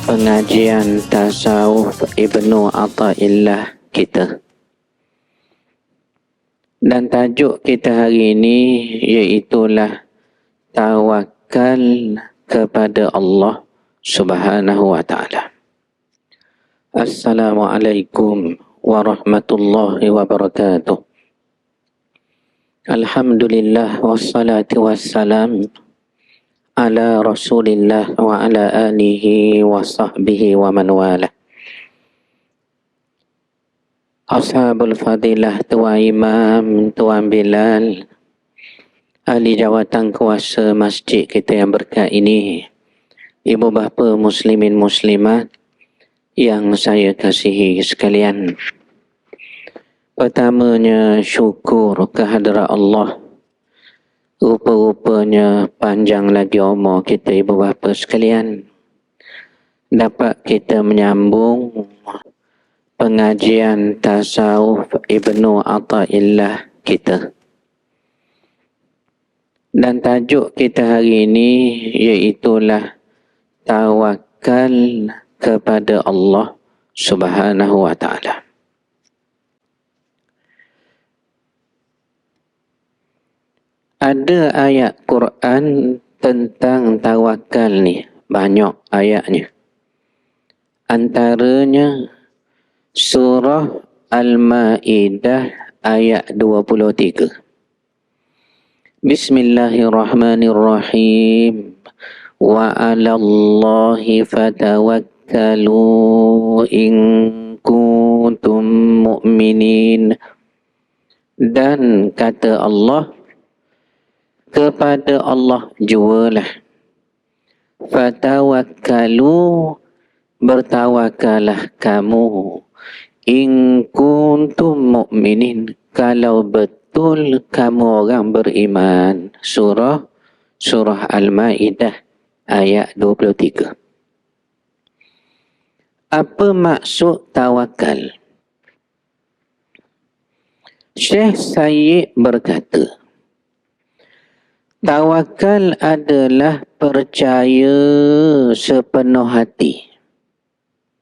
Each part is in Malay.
pengajian tasawuf Ibnu Athaillah kita. Dan tajuk kita hari ini iaitulah tawakal kepada Allah Subhanahu wa taala. Assalamualaikum warahmatullahi wabarakatuh. Alhamdulillah wassalatu wassalam ala Rasulillah wa ala alihi wa sahbihi wa man wala. Ashabul fadilah, Tuan Imam, Tuan Bilal, ahli jawatan kuasa masjid kita yang berkat ini, ibu bapa muslimin muslimat yang saya kasihi sekalian. Pertamanya syukur kehadrat Allah. Rupa-rupanya panjang lagi umur kita ibu bapa sekalian. Dapat kita menyambung pengajian tasawuf Ibnu Athaillah kita. Dan tajuk kita hari ini iaitulah tawakal kepada Allah Subhanahu wa taala. Ada ayat Quran tentang tawakal ni, banyak ayatnya. Antaranya surah Al-Maidah ayat 23. Bismillahirrahmanirrahim. Wa 'alallahi fatawakkalu in kuntum mu'minin. Dan kata Allah, kepada Allah jualah. Fatawakkalu, bertawakalah kamu. In kuntum mu'minin, kalau betul kamu orang beriman. Surah Al-Maidah ayat 23. Apa maksud tawakal? Syekh Sayyid berkata, tawakal adalah percaya sepenuh hati.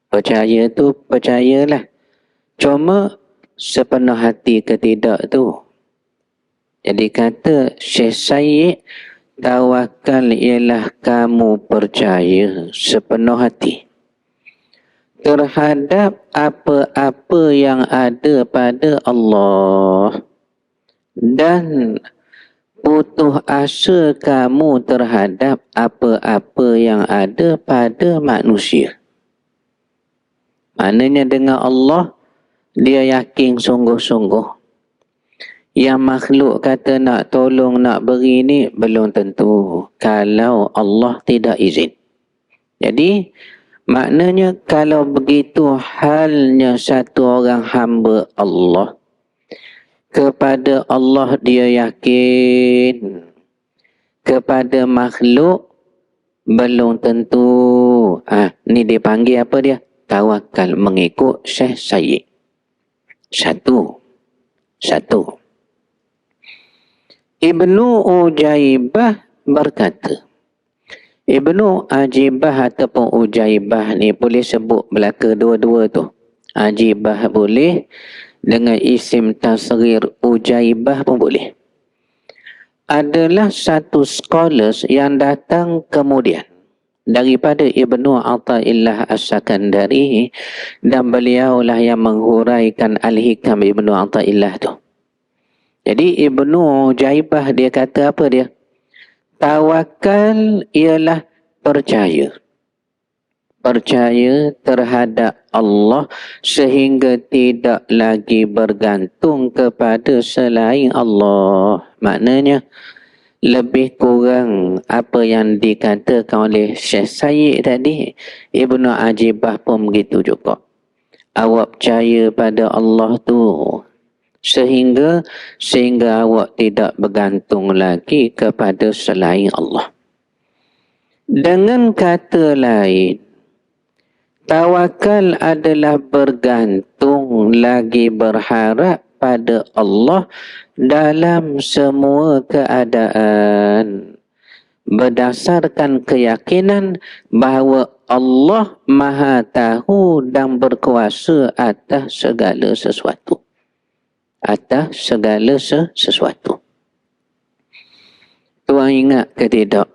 Percaya tu percayalah. Cuma sepenuh hati ke tidak tu. Jadi kata Syekh Sayyid, tawakal ialah kamu percaya sepenuh hati terhadap apa-apa yang ada pada Allah. Dan putus asa kamu terhadap apa-apa yang ada pada manusia. Maknanya dengan Allah, dia yakin sungguh-sungguh. Yang makhluk kata nak tolong, nak beri ni, belum tentu. Kalau Allah tidak izin. Jadi, maknanya kalau begitu halnya satu orang hamba Allah, kepada Allah dia yakin, kepada makhluk belum tentu. Ni dipanggil apa dia? Tawakal, mengikut Syekh Sayyid. Satu. Ibnu Ujaibah berkata, Ibnu Ajibah ataupun Ujaibah ni boleh sebut belaka dua-dua tu. Ajibah boleh, dengan isim tasghir Ujaibah pun boleh. Adalah satu scholars yang datang kemudian daripada Ibnu Athaillah As-Sakandari, dan beliaulah yang menghuraikan Al-Hikam Ibnu Athaillah tu. Jadi Ibnu Ujaibah dia kata apa dia? Tawakal ialah percaya. Percaya terhadap Allah sehingga tidak lagi bergantung kepada selain Allah. Maknanya lebih kurang apa yang dikatakan oleh Syekh Sayyid tadi, Ibnu Ajibah pun begitu juga. Awak percaya pada Allah tu sehingga awak tidak bergantung lagi kepada selain Allah. Dengan kata lain, tawakal adalah bergantung lagi berharap pada Allah dalam semua keadaan. berdasarkan keyakinan bahawa Allah Maha Tahu dan berkuasa atas segala sesuatu. Atas segala sesuatu. Tuan ingat ke tidak?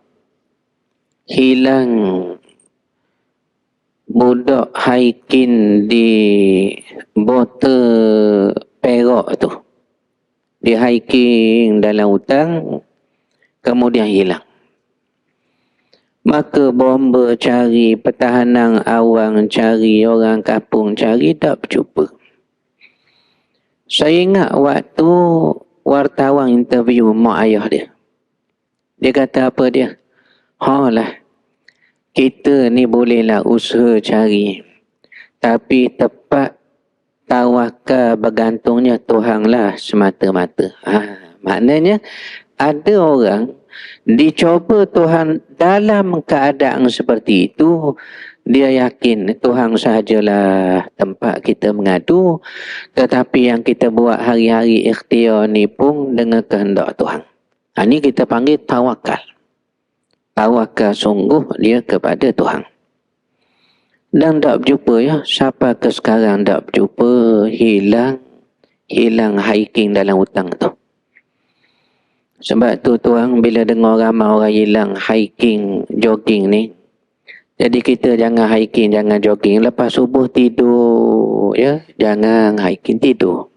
Hilang budak hiking di botol Perak tu. Dia hiking dalam hutan, kemudian hilang. Maka bomba cari, pertahanan awang cari, orang kampung cari, tak berjumpa. Saya ingat waktu wartawan interview mak ayah dia. Dia kata apa dia? Lah, kita ni bolehlah usaha cari. Tapi tepat tawakal bergantungnya Tuhan lah semata-mata. Maknanya ada orang dicoba Tuhan dalam keadaan seperti itu, dia yakin Tuhan sahajalah tempat kita mengadu, tetapi yang kita buat hari-hari ikhtiar ni pun dengan kehendak Tuhan. Ini kita panggil tawakal. Tawakal sungguh dia kepada Tuhan. Dan tak berjumpa ya, siapa ke sekarang tak berjumpa, hilang hiking dalam hutan tu. Sebab tu tuan bila dengar ramai orang hilang hiking, jogging ni, jadi kita jangan hiking, jangan jogging. Lepas subuh tidur, ya, jangan hiking, tidur.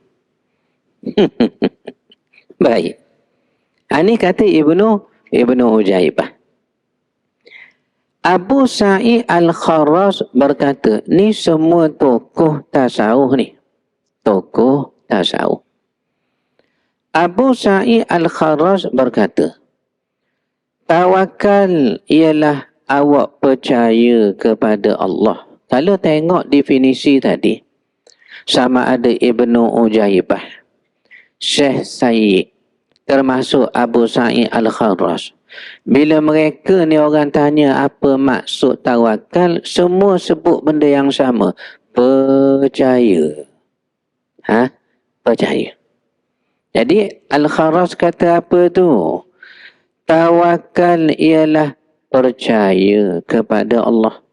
Baik. Ini kata Ibnu Ujaibah. Abu Sa'id Al-Kharraz berkata, ni semua tokoh tasawuf ni. Tokoh tasawuf. Abu Sa'id Al-Kharraz berkata, tawakal ialah awak percaya kepada Allah. Kalau tengok definisi tadi, sama ada Ibnu Ujaibah, Syekh Sayyid, termasuk Abu Sa'id Al-Kharraz. Bila mereka ni orang tanya apa maksud tawakal, semua sebut benda yang sama. Percaya. Percaya. Jadi Al-Kharraz kata apa tu? Tawakal ialah percaya kepada Allah.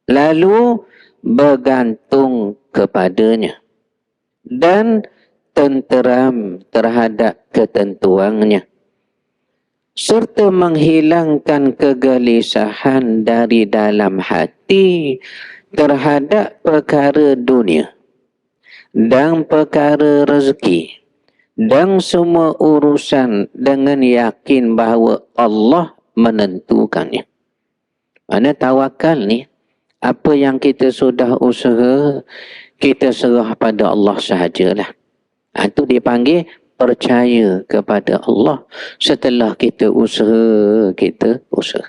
Lalu bergantung kepadanya. Dan tenteram terhadap ketentuannya. Serta menghilangkan kegelisahan dari dalam hati terhadap perkara dunia dan perkara rezeki dan semua urusan dengan yakin bahawa Allah menentukannya. Mana tawakal ni, apa yang kita sudah usaha, kita serah pada Allah sahajalah. Itu dipanggil percaya kepada Allah setelah kita usaha.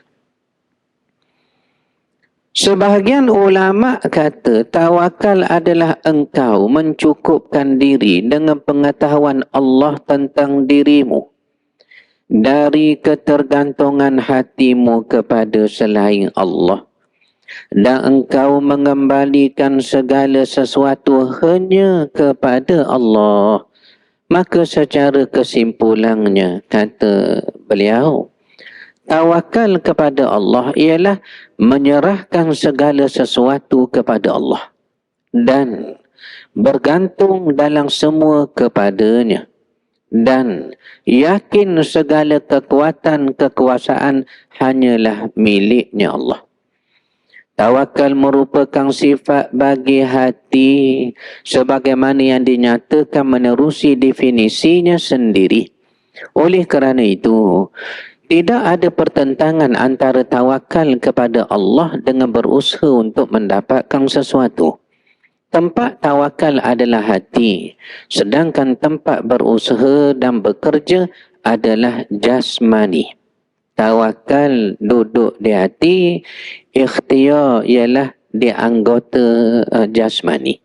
Sebahagian ulama kata tawakal adalah engkau mencukupkan diri dengan pengetahuan Allah tentang dirimu dari ketergantungan hatimu kepada selain Allah, dan engkau mengembalikan segala sesuatu hanya kepada Allah. Maka secara kesimpulannya, kata beliau, tawakal kepada Allah ialah menyerahkan segala sesuatu kepada Allah dan bergantung dalam semua kepadanya dan yakin segala kekuatan kekuasaan hanyalah miliknya Allah. Tawakal merupakan sifat bagi hati sebagaimana yang dinyatakan menerusi definisinya sendiri. Oleh kerana itu, tidak ada pertentangan antara tawakal kepada Allah dengan berusaha untuk mendapatkan sesuatu. Tempat tawakal adalah hati, sedangkan tempat berusaha dan bekerja adalah jasmani. Tawakal duduk di hati, ikhtiar ialah di anggota jasmani.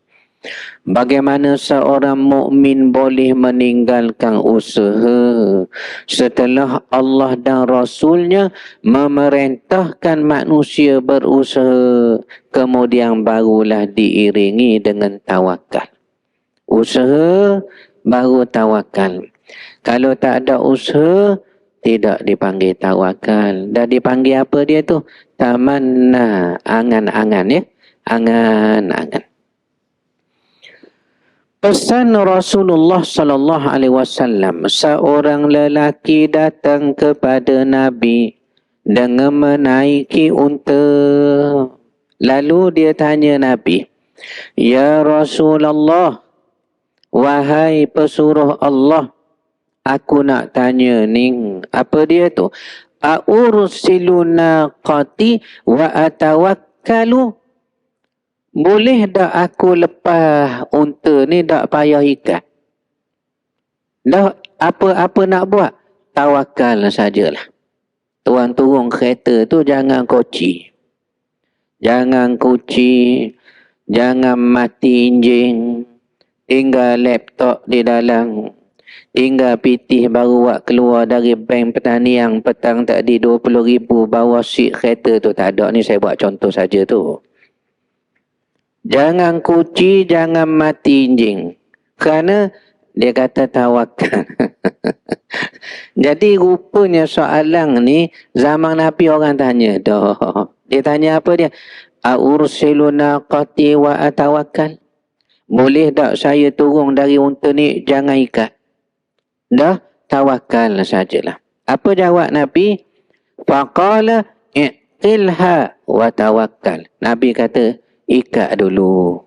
Bagaimana seorang mukmin boleh meninggalkan usaha setelah Allah dan Rasulnya memerintahkan manusia berusaha, kemudian barulah diiringi dengan tawakal. Usaha baru tawakal. Kalau tak ada usaha, tidak dipanggil tawakal. Dah dipanggil apa dia tu? Tamanna, angan-angan ya. Angan-angan. Pesan Rasulullah sallallahu alaihi wasallam, seorang lelaki datang kepada Nabi dengan menaiki unta. Lalu dia tanya Nabi, "Ya Rasulullah, wahai pesuruh Allah, aku nak tanya ni, apa dia tu? Aursilu naqati wa atawakkalu?" Boleh tak aku lepas unta ni tak payah ikat? Dah apa-apa nak buat? Tawakal sajalah. Tuan turun kereta tu jangan koci. Jangan kunci, jangan mati enjin, tinggal laptop di dalam, tinggal pitih baru buat keluar dari bank pertanian petang tadi 20,000 bawa seat kereta tu tak ada. Ni saya buat contoh saja tu. Jangan kunci, jangan mati enjin. Kerana dia kata tawakal. Jadi rupanya soalan ni zaman Nabi orang tanya dah. Dia tanya apa dia? Aursilu naqati wa atawakkal? Boleh tak saya turun dari unta ni jangan ikat? Dah tawakal sajalah. Apa jawab Nabi? Faqala i'tilha wa tawakkal. Nabi kata ikat dulu.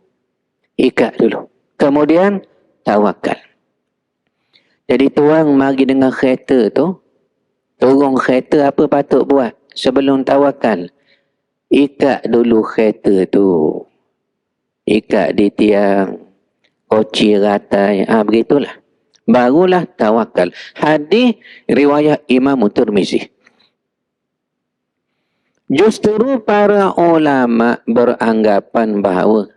Ikat dulu. Kemudian tawakal. Jadi tuan mari dengan kereta tu, turun kereta apa patut buat sebelum tawakal? Ikat dulu kereta tu. Ikat di tiang, koci ratai, begitulah. Barulah tawakal. Hadis riwayat Imam Tirmizi. Justru para ulama beranggapan bahawa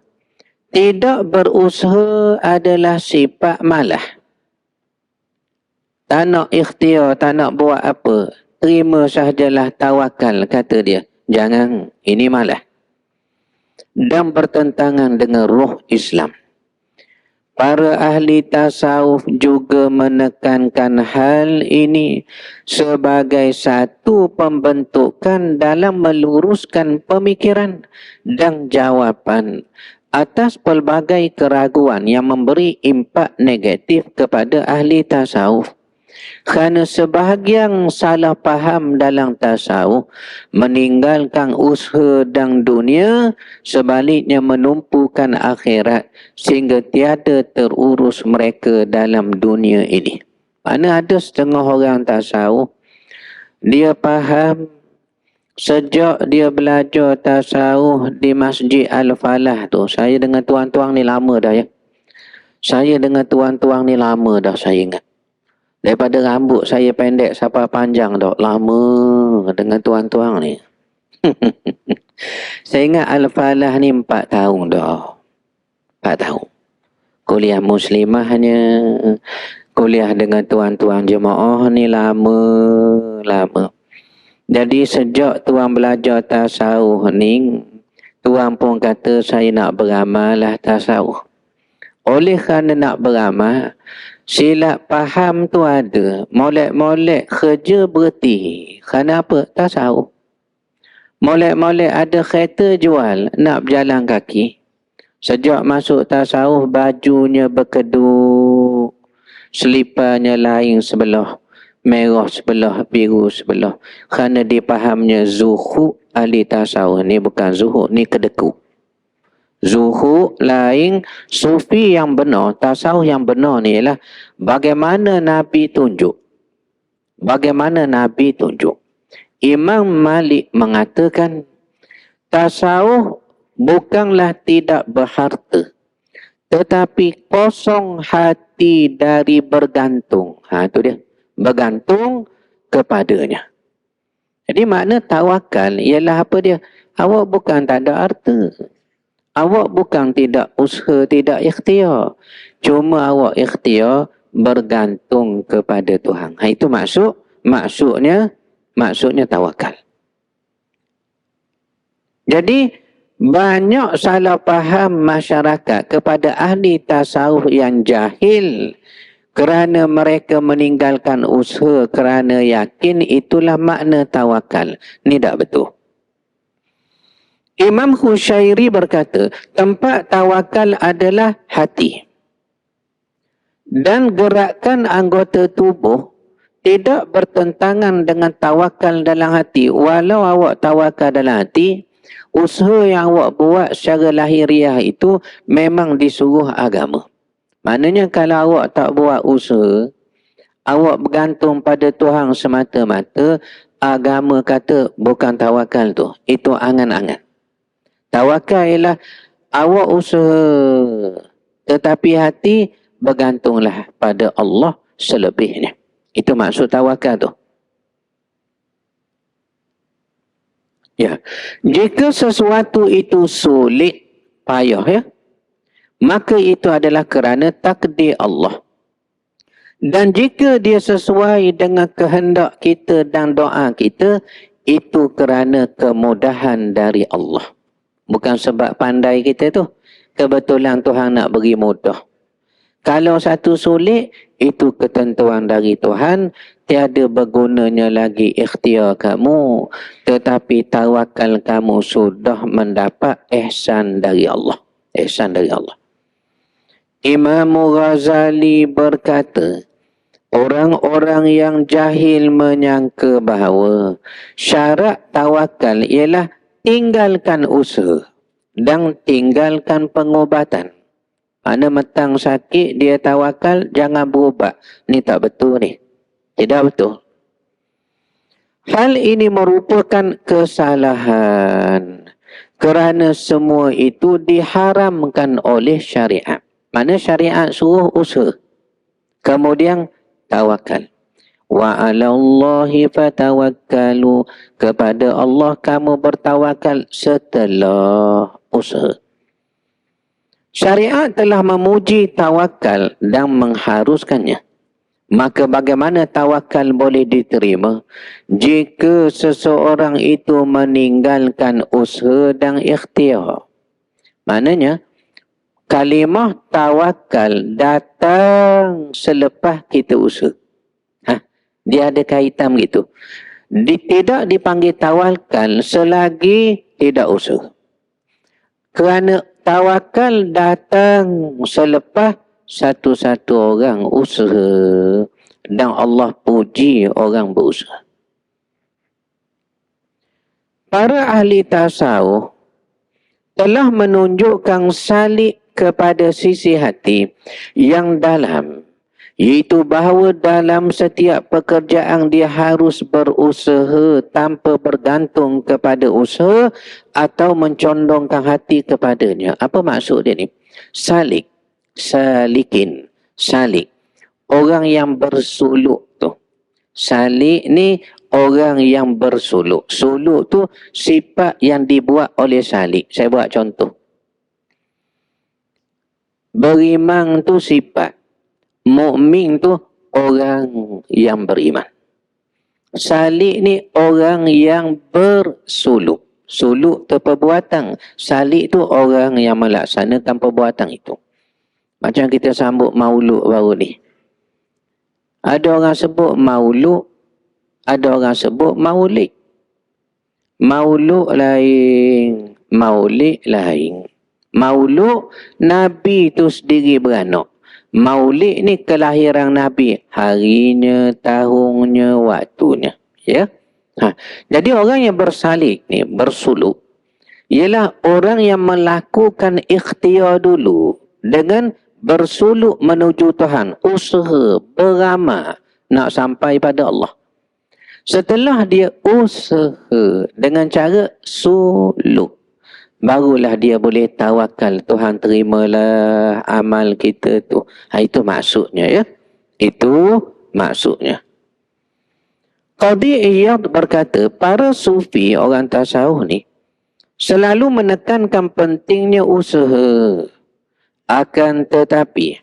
tidak berusaha adalah sifat malah. Tak nak ikhtiar, tak nak buat apa. Terima sahajalah tawakal, kata dia. Jangan, ini malah. Dan bertentangan dengan roh Islam. Para ahli tasawuf juga menekankan hal ini sebagai satu pembentukan dalam meluruskan pemikiran dan jawapan atas pelbagai keraguan yang memberi impak negatif kepada ahli tasawuf. Kerana sebahagian salah faham dalam tasawuf meninggalkan usaha dan dunia, sebaliknya menumpukan akhirat sehingga tiada terurus mereka dalam dunia ini. Mana ada setengah orang tasawuf, dia faham sejak dia belajar tasawuf di Masjid Al-Falah tu. Saya dengan tuan-tuan ni lama dah ya. Saya dengan tuan-tuan ni lama dah saya ingat. Daripada rambut saya pendek sampai panjang dah. Lama dengan tuan-tuan ni. Saya ingat Al-Falah ni 4 tahun dah. 4 tahun. Kuliah muslimahnya, kuliah dengan tuan-tuan jemaah ni lama. Jadi sejak tuan belajar tasawuf ni, tuan pun kata saya nak beramal lah tasawuf. Oleh kerana nak beramal, silap faham tu ada. Molek-molek kerja berhenti. Kerana apa? Tasawuf. Molek-molek ada kereta jual, nak berjalan kaki. Sejak masuk tasawuf, bajunya berkedut. Seliparnya lain sebelah. Merah sebelah, biru sebelah. Kerana dipahamnya zuhud ahli tasawuf. Ni bukan zuhud, ni kedekut. Zuhud lain, sufi yang benar, tasawuf yang benar ni ialah bagaimana Nabi tunjuk. Bagaimana Nabi tunjuk. Imam Malik mengatakan tasawuf bukanlah tidak berharta, tetapi kosong hati dari bergantung. Itu dia. Bergantung kepadanya. Jadi makna tawakal ialah apa dia? Awak bukan tak ada harta. Awak bukan tidak usaha, tidak ikhtiar. Cuma awak ikhtiar bergantung kepada Tuhan. Itu maksudnya tawakal. Jadi banyak salah faham masyarakat kepada ahli tasawuf yang jahil kerana mereka meninggalkan usaha kerana yakin, itulah makna tawakal. Ni tak betul. Imam Husyairi berkata, tempat tawakal adalah hati. Dan gerakan anggota tubuh tidak bertentangan dengan tawakal dalam hati. Walau awak tawakal dalam hati, usaha yang awak buat secara lahiriah itu memang disuruh agama. Maknanya kalau awak tak buat usaha, awak bergantung pada Tuhan semata-mata, agama kata bukan tawakal tu. Itu angan-angan. Tawakal ialah awak usaha, tetapi hati bergantunglah pada Allah selebihnya. Itu maksud tawakal tu. Ya. Jika sesuatu itu sulit, payah ya, maka itu adalah kerana takdir Allah. Dan jika dia sesuai dengan kehendak kita dan doa kita, itu kerana kemudahan dari Allah. Bukan sebab pandai kita tu. Kebetulan Tuhan nak beri mudah. Kalau satu sulit, itu ketentuan dari Tuhan. Tiada bergunanya lagi ikhtiar kamu. Tetapi tawakal kamu sudah mendapat ihsan dari Allah. Ihsan dari Allah. Imam Ghazali berkata, orang-orang yang jahil menyangka bahawa syarat tawakal ialah tinggalkan usaha dan tinggalkan pengobatan. Mana metang sakit dia tawakal, jangan berubat. Ni tak betul ni. Tidak betul. Hal ini merupakan kesalahan kerana semua itu diharamkan oleh syariat. Mana syariat suruh usaha, kemudian tawakal. Wa 'alallahi fatawakkalu, kepada Allah kamu bertawakal setelah usaha. Syariat telah memuji tawakal dan mengharuskannya. Maka bagaimana tawakal boleh diterima jika seseorang itu meninggalkan usaha dan ikhtiar? Maknanya kalimah tawakal datang selepas kita usaha. Dia ada kaitan begitu. Tidak dipanggil tawakal selagi tidak usaha. Kerana tawakal datang selepas satu-satu orang usaha. Dan Allah puji orang berusaha. Para ahli tasawuf telah menunjukkan salik kepada sisi hati yang dalam, iaitu bahawa dalam setiap pekerjaan dia harus berusaha tanpa bergantung kepada usaha atau mencondongkan hati kepadanya. Apa maksud dia ni? Salik, salikin, salik. Orang yang bersuluk tu. Salik ni orang yang bersuluk. Suluk tu sifat yang dibuat oleh salik. Saya buat contoh. Beriman tu sifat. Mukmin tu orang yang beriman. Salik ni orang yang bersuluk. Suluk tu perbuatan. Salik tu orang yang melaksanakan perbuatan itu. Macam kita sambut maulud baru ni. Ada orang sebut maulud, ada orang sebut maulid. Maulud lain, maulid lain. Maulud, Nabi tu sendiri beranak. Maulid ni kelahiran Nabi. Harinya, tahunnya, waktunya. Ya. Jadi orang yang bersalik ni, bersuluk, ialah orang yang melakukan ikhtiar dulu dengan bersuluk menuju Tuhan. Usaha, beramal nak sampai pada Allah. Setelah dia usaha dengan cara suluk, barulah dia boleh tawakal. Tuhan terimalah amal kita tu. Itu maksudnya ya. Itu maksudnya. Qadhi Iyad berkata, para sufi, orang tasawuf ni, selalu menekankan pentingnya usaha. Akan tetapi,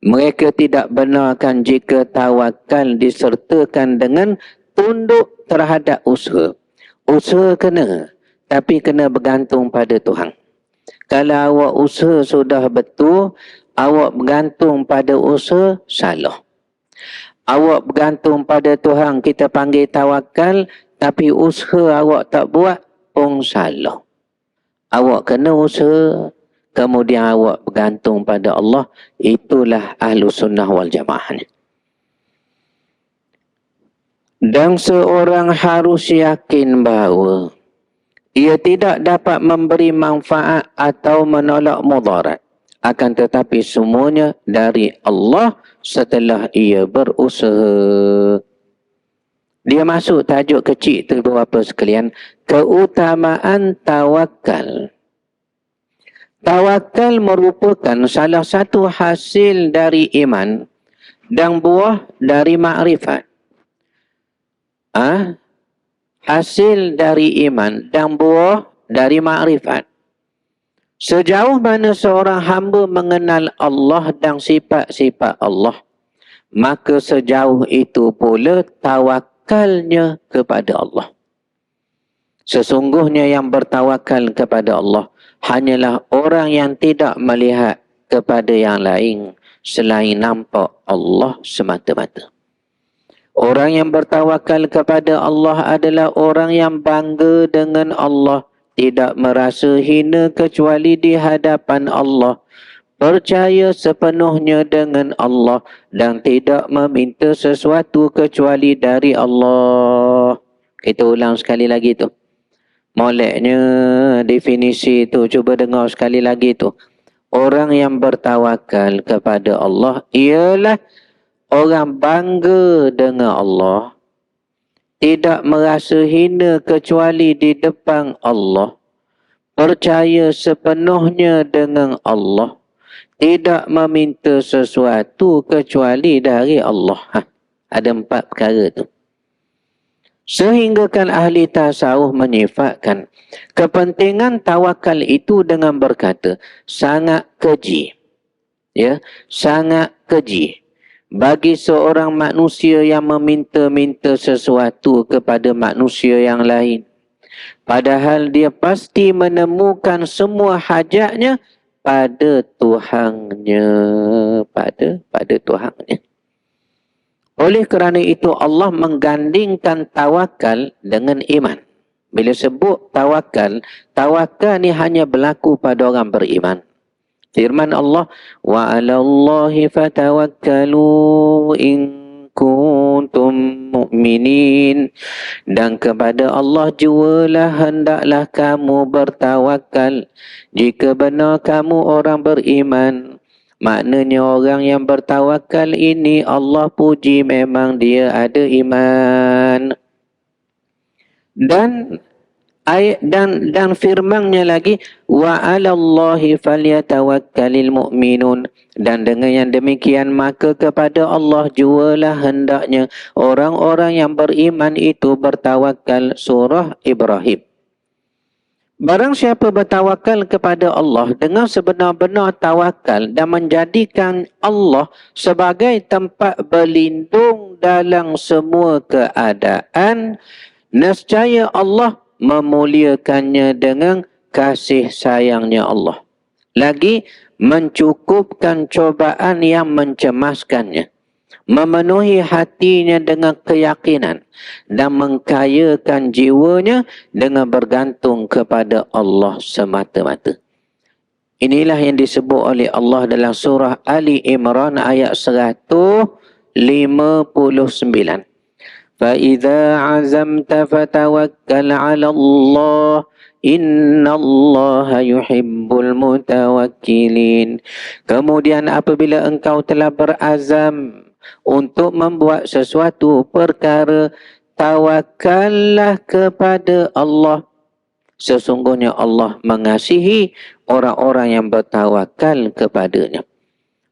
mereka tidak benarkan jika tawakal disertakan dengan tunduk terhadap usaha. Usaha kena, tapi kena bergantung pada Tuhan. Kalau awak usaha sudah betul, Awak bergantung pada usaha, salah. Awak bergantung pada Tuhan, kita panggil tawakal, tapi usaha awak tak buat pun salah. Awak kena usaha, kemudian awak bergantung pada Allah. Itulah ahlu sunnah wal jamaah ni. Dan seorang harus yakin bahawa ia tidak dapat memberi manfaat atau menolak mudarat. Akan tetapi semuanya dari Allah setelah ia berusaha. Dia masuk tajuk kecil tu beberapa sekalian. Keutamaan tawakal. Tawakal merupakan salah satu hasil dari iman dan buah dari makrifat. Hasil dari iman dan buah dari makrifat. Sejauh mana seorang hamba mengenal Allah dan sifat-sifat Allah, maka sejauh itu pula tawakalnya kepada Allah. Sesungguhnya yang bertawakal kepada Allah hanyalah orang yang tidak melihat kepada yang lain selain nampak Allah semata-mata. Orang yang bertawakal kepada Allah adalah orang yang bangga dengan Allah, tidak merasa hina kecuali di hadapan Allah, percaya sepenuhnya dengan Allah dan tidak meminta sesuatu kecuali dari Allah. Kita ulang sekali lagi tu. Moleknya definisi tu, cuba dengar sekali lagi tu. Orang yang bertawakal kepada Allah ialah orang bangga dengan Allah, tidak merasa hina kecuali di depan Allah, percaya sepenuhnya dengan Allah, tidak meminta sesuatu kecuali dari Allah. Ada 4 perkara tu. Sehinggakan ahli tasawuf menyifatkan kepentingan tawakal itu dengan berkata, sangat keji. Ya, sangat keji bagi seorang manusia yang meminta-minta sesuatu kepada manusia yang lain. Padahal dia pasti menemukan semua hajatnya pada Tuhannya. Pada Tuhannya. Oleh kerana itu Allah menggandingkan tawakal dengan iman. Bila sebut tawakal, tawakal ni hanya berlaku pada orang beriman. Firman Allah, wa 'alallahi fatawakkalu in kuntum mu'minin. Dan kepada Allah jualah hendaklah kamu bertawakal jika benar kamu orang beriman. Maknanya orang yang bertawakal ini Allah puji memang dia ada iman. Dan firman-Nya lagi, wa 'alallahi falyatawakkalul mu'minun. Dan dengan yang demikian maka kepada Allah jualah hendaknya orang-orang yang beriman itu bertawakal. Surah Ibrahim. Barang siapa bertawakal kepada Allah dengan sebenar-benar tawakal dan menjadikan Allah sebagai tempat berlindung dalam semua keadaan, nescaya Allah memuliakannya dengan kasih sayangnya Allah. Lagi, mencukupkan cobaan yang mencemaskannya, memenuhi hatinya dengan keyakinan dan mengkayakan jiwanya dengan bergantung kepada Allah semata-mata. Inilah yang disebut oleh Allah dalam surah Ali Imran ayat 159. فَإِذَا عَزَمْتَ فَتَوَكَّلْ عَلَى اللَّهِ إِنَّ اللَّهَ يُحِبُّ الْمُتَوَكِّلِينَ. Kemudian apabila engkau telah berazam untuk membuat sesuatu perkara, tawakallah kepada Allah. Sesungguhnya Allah mengasihi orang-orang yang bertawakal kepadanya.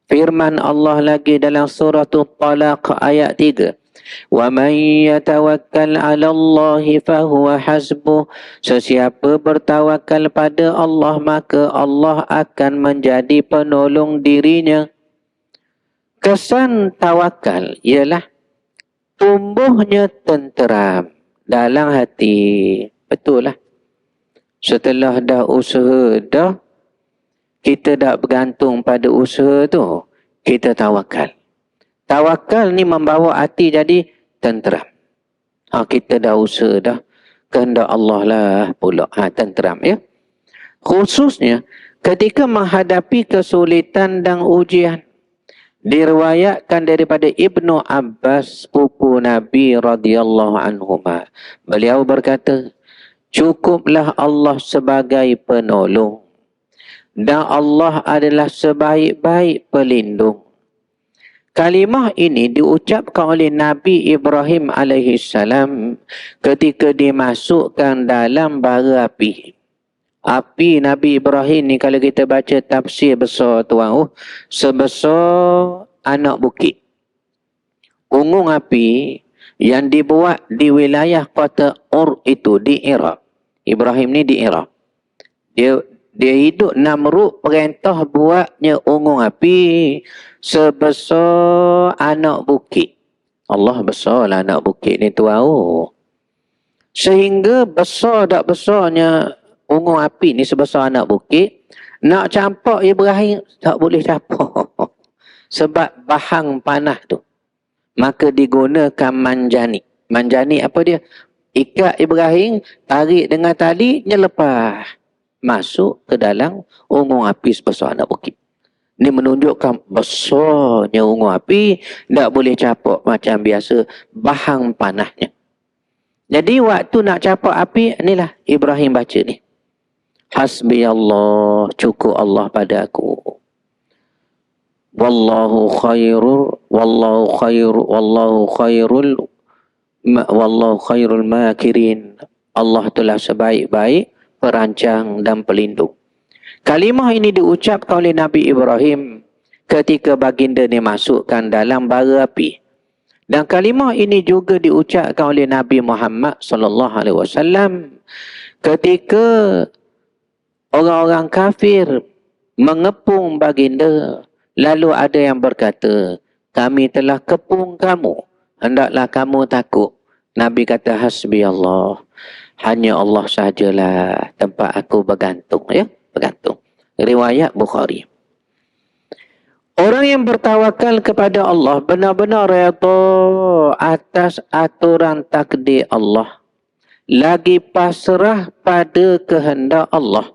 Firman Allah lagi dalam surah Talaq ayat 3. وَمَنْ يَتَوَكَّلْ عَلَى اللَّهِ فَهُوَ حَسْبُهُ. Sesiapa bertawakal pada Allah, maka Allah akan menjadi penolong dirinya. Kesan tawakal ialah tumbuhnya tenteram dalam hati. Betul lah. Setelah dah usaha dah, kita tak bergantung pada usaha tu, kita tawakal. Tawakal ni membawa hati jadi tenteram. Kita dah usaha dah, kehendak Allah lah pula. Tenteram ya. Khususnya ketika menghadapi kesulitan dan ujian. Diriwayatkan daripada Ibnu Abbas, sepupu Nabi radhiyallahu anhuma. Beliau berkata, cukuplah Allah sebagai penolong dan Allah adalah sebaik-baik pelindung. Kalimah ini diucapkan oleh Nabi Ibrahim alaihissalam ketika dimasukkan dalam bara api. Api Nabi Ibrahim ni kalau kita baca tafsir besar tuan, sebesar anak bukit. Unggung api yang dibuat di wilayah kota Ur itu di Iraq. Ibrahim ni di Iraq. Dia hidup Namrud perintah buatnya unggung api sebesar anak bukit. Allah besarlah anak bukit ni tuan. Sehingga besar tak besarnya unggung api ni sebesar anak bukit, nak campak Ibrahim tak boleh campak. Sebab bahang panah tu. Maka digunakan manjani. Manjani apa dia? Ikat Ibrahim, tarik dengan tali, lepas. Masuk ke dalam unggung api sebesar anak bukit. Ini menunjukkan besarnya unggung api, tak boleh campak macam biasa bahang panahnya. Jadi waktu nak campak api, inilah Ibrahim baca ni. Hasbi Allah, cukup Allah pada aku. Wallahu khairul makirin. Allah telah sebaik-baik perancang dan pelindung. Kalimah ini diucapkan oleh Nabi Ibrahim ketika baginda dimasukkan dalam bara api. Dan kalimah ini juga diucapkan oleh Nabi Muhammad sallallahu alaihi wasallam ketika orang-orang kafir mengepung baginda, lalu ada yang berkata, kami telah kepung kamu, hendaklah kamu takut. Nabi kata, hasbi Allah, hanya Allah sahajalah tempat aku bergantung. Ya, bergantung. Riwayat Bukhari. Orang yang bertawakal kepada Allah benar-benar redha atas aturan takdir Allah, lagi pasrah pada kehendak Allah,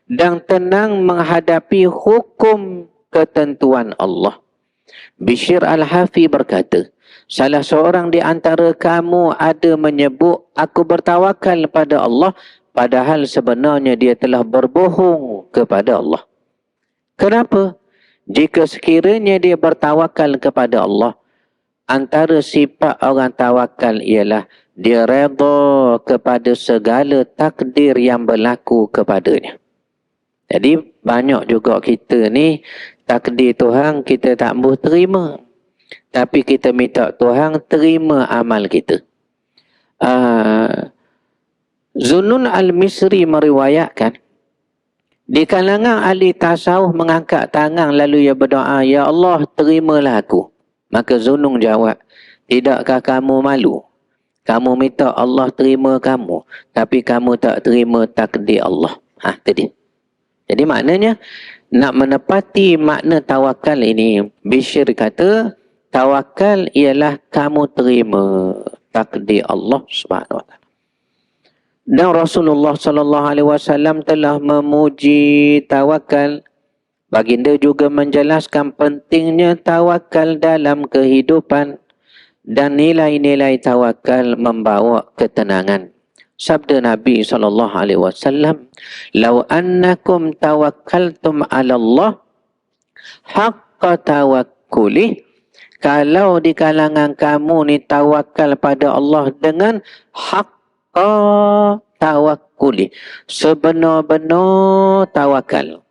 dan tenang menghadapi hukum ketentuan Allah. Bishr Al-Hafi berkata, salah seorang di antara kamu ada menyebut aku bertawakal pada Allah, padahal sebenarnya dia telah berbohong kepada Allah. Kenapa? Jika sekiranya dia bertawakal kepada Allah, antara sifat orang tawakal ialah dia redha kepada segala takdir yang berlaku kepadanya. Jadi banyak juga kita ni takdir Tuhan kita tak mahu terima. Tapi kita minta Tuhan terima amal kita. Zunnun Al-Misri meriwayatkan, di kalangan ahli tasawuf mengangkat tangan lalu ia berdoa, ya Allah terimalah aku. Maka Zunnun jawab, tidakkah kamu malu? Kamu minta Allah terima kamu, tapi kamu tak terima takdir Allah. Tadi. Jadi maknanya, nak menepati makna tawakal ini, Bishr kata, tawakal ialah kamu terima takdir Allah Subhanahu Wa Taala. Dan Rasulullah sallallahu alaihi wasallam telah memuji tawakal. Baginda juga menjelaskan pentingnya tawakal dalam kehidupan dan nilai-nilai tawakal membawa ketenangan. Sabda Nabi SAW, "Lau annakum tawakkaltum 'ala Allah haqqa tawakkuli." Kalau di kalangan kamu ni tawakal pada Allah dengan haqqa tawakkuli, sebenar-benar tawakal,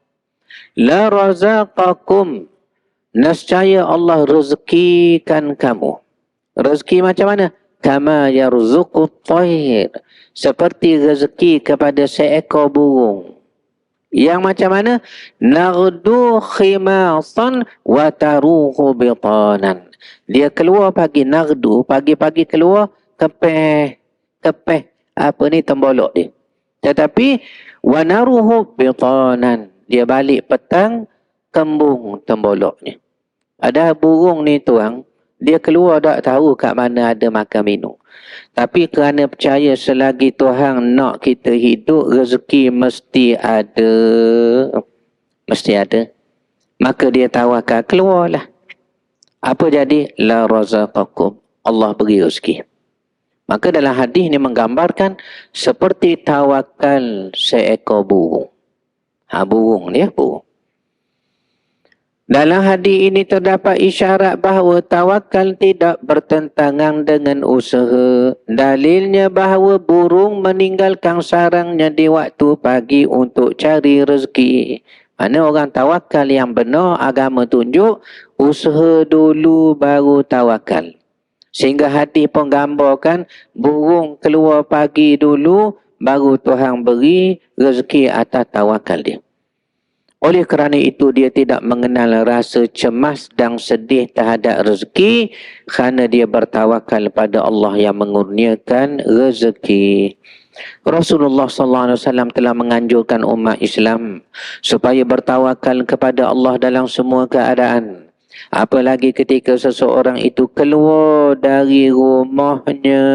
la razaqakum, nescaya Allah rezekikan kamu. Rezeki macam mana? Kama yarzuqut thair, seperti rezeki kepada seekor burung. Yang macam mana? Naghdu khimasan wa taruhu bitanan. Dia keluar pagi naghdu, pagi-pagi keluar kepeh, apa ni tembolok dia. Tetapi wa naruhu bitanan, dia balik petang, kembung temboloknya. Ada burung ni tuang, dia keluar tak tahu kat mana ada makan minum. Tapi kerana percaya selagi Tuhan nak kita hidup, rezeki mesti ada. Mesti ada. Maka dia tawakal, keluarlah. Apa jadi? La razaqakum. Allah beri rezeki. Maka dalam hadis ni menggambarkan seperti tawakal seekor burung. Burung dia, burung. Dalam hadis ini terdapat isyarat bahawa tawakal tidak bertentangan dengan usaha. Dalilnya bahawa burung meninggalkan sarangnya di waktu pagi untuk cari rezeki. Mana orang tawakal yang benar, agama tunjuk, usaha dulu baru tawakal. Sehingga hadis pun gambarkan burung keluar pagi dulu, baru Tuhan beri rezeki atas tawakal dia. Oleh kerana itu dia tidak mengenal rasa cemas dan sedih terhadap rezeki kerana dia bertawakal pada Allah yang mengurniakan rezeki. Rasulullah SAW telah menganjurkan umat Islam supaya bertawakal kepada Allah dalam semua keadaan. Apalagi ketika seseorang itu keluar dari rumahnya.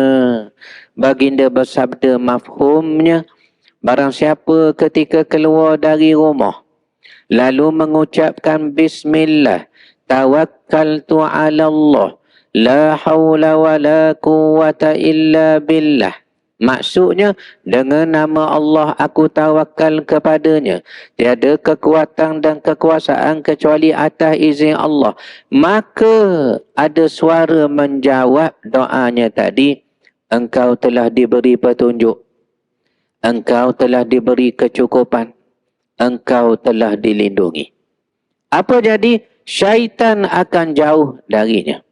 Baginda bersabda mafhumnya, barang siapa ketika keluar dari rumah lalu mengucapkan bismillah, tawakkaltu ala Allah, la hawla wa la quwwata illa billah. Maksudnya, dengan nama Allah aku tawakal kepadanya. Tiada kekuatan dan kekuasaan kecuali atas izin Allah. Maka ada suara menjawab doanya tadi, engkau telah diberi petunjuk. Engkau telah diberi kecukupan. Engkau telah dilindungi. Apa jadi? Syaitan akan jauh darinya.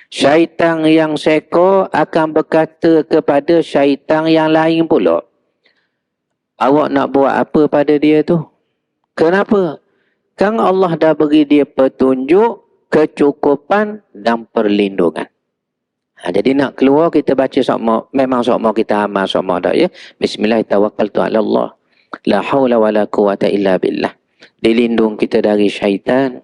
Syaitan yang seko akan berkata kepada syaitan yang lain pula, awak nak buat apa pada dia tu? Kenapa? Kan Allah dah beri dia petunjuk, kecukupan dan perlindungan. Jadi nak keluar kita baca sokmo, memang sokmo kita amal sokmo dah ya. Bismillahirrahmanirrahim. La haula wa la quwata illa billah. Dilindung kita dari syaitan,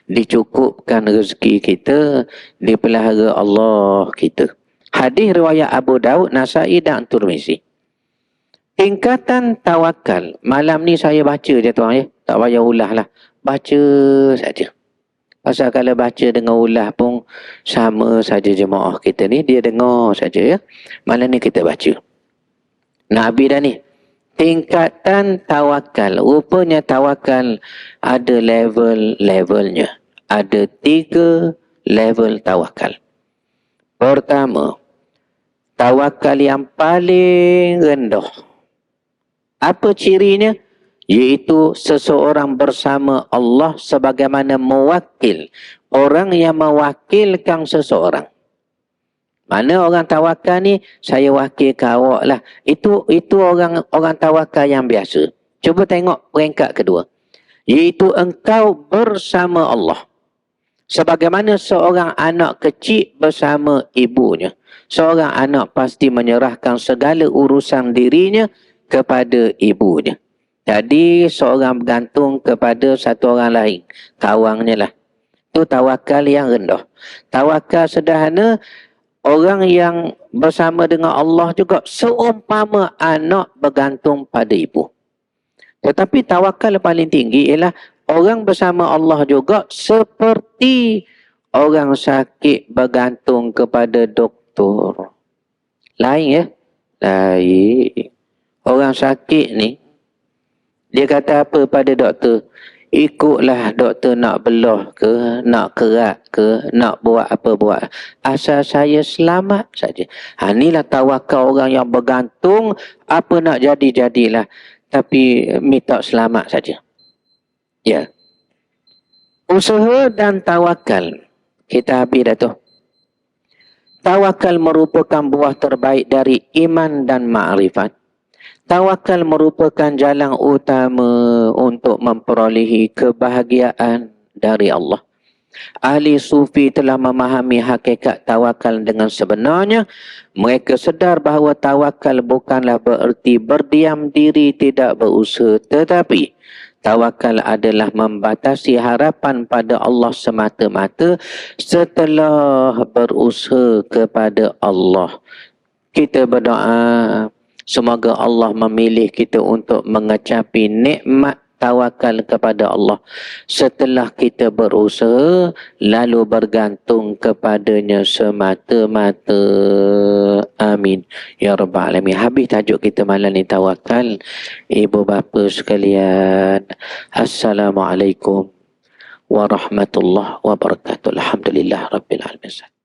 dicukupkan rezeki kita, dipelihara Allah kita. Hadis riwayat Abu Daud, Nasai dan Tirmizi. Tingkatan tawakal. Malam ni saya baca je tuan ya. Tak payah ulah lah. Baca saja. Pasal kalau baca dengan ulah pun sama saja jemaah kita ni. Dia dengar saja ya. Malam ni kita baca. Nabi dah ni. Tingkatan tawakal. Rupanya tawakal ada level-levelnya. Ada 3 level tawakal. Pertama, tawakal yang paling rendah. Apa cirinya? Iaitu seseorang bersama Allah sebagaimana mewakil. Orang yang mewakilkan seseorang. Mana orang tawakal ni, saya wakil ke awak lah. Itu orang tawakal yang biasa. Cuba tengok peringkat kedua. Iaitu engkau bersama Allah. Sebagaimana seorang anak kecil bersama ibunya. Seorang anak pasti menyerahkan segala urusan dirinya kepada ibunya. Jadi seorang bergantung kepada satu orang lain. Kawangnya lah. Itu tawakal yang rendah. Tawakal sederhana, orang yang bersama dengan Allah juga seumpama anak bergantung pada ibu. Tetapi tawakal paling tinggi ialah orang bersama Allah juga seperti orang sakit bergantung kepada doktor. Lain ya? Lain. Orang sakit ni, dia kata apa pada doktor? Ikutlah doktor nak belah ke, nak kerak ke, nak buat apa buat. Asal saya selamat saja. Inilah tawakal orang yang bergantung, apa nak jadi-jadilah. Tapi minta selamat saja. Ya. Usaha dan tawakal. Kita habis dah tu. Tawakal merupakan buah terbaik dari iman dan ma'rifat. Tawakal merupakan jalan utama untuk memperolehi kebahagiaan dari Allah. Ahli sufi telah memahami hakikat tawakal dengan sebenarnya. Mereka sedar bahawa tawakal bukanlah bererti berdiam diri tidak berusaha. Tetapi Tawakal adalah membatasi harapan pada Allah semata-mata setelah berusaha kepada Allah. Kita berdoa semoga Allah memilih kita untuk mengecapi nikmat tawakal kepada Allah setelah kita berusaha lalu bergantung kepadanya semata-mata. Amin ya rabbal alamin. Habis tajuk kita malam ni tawakal. Ibu bapa sekalian, assalamualaikum warahmatullahi wabarakatuh. Alhamdulillah rabbil alamin.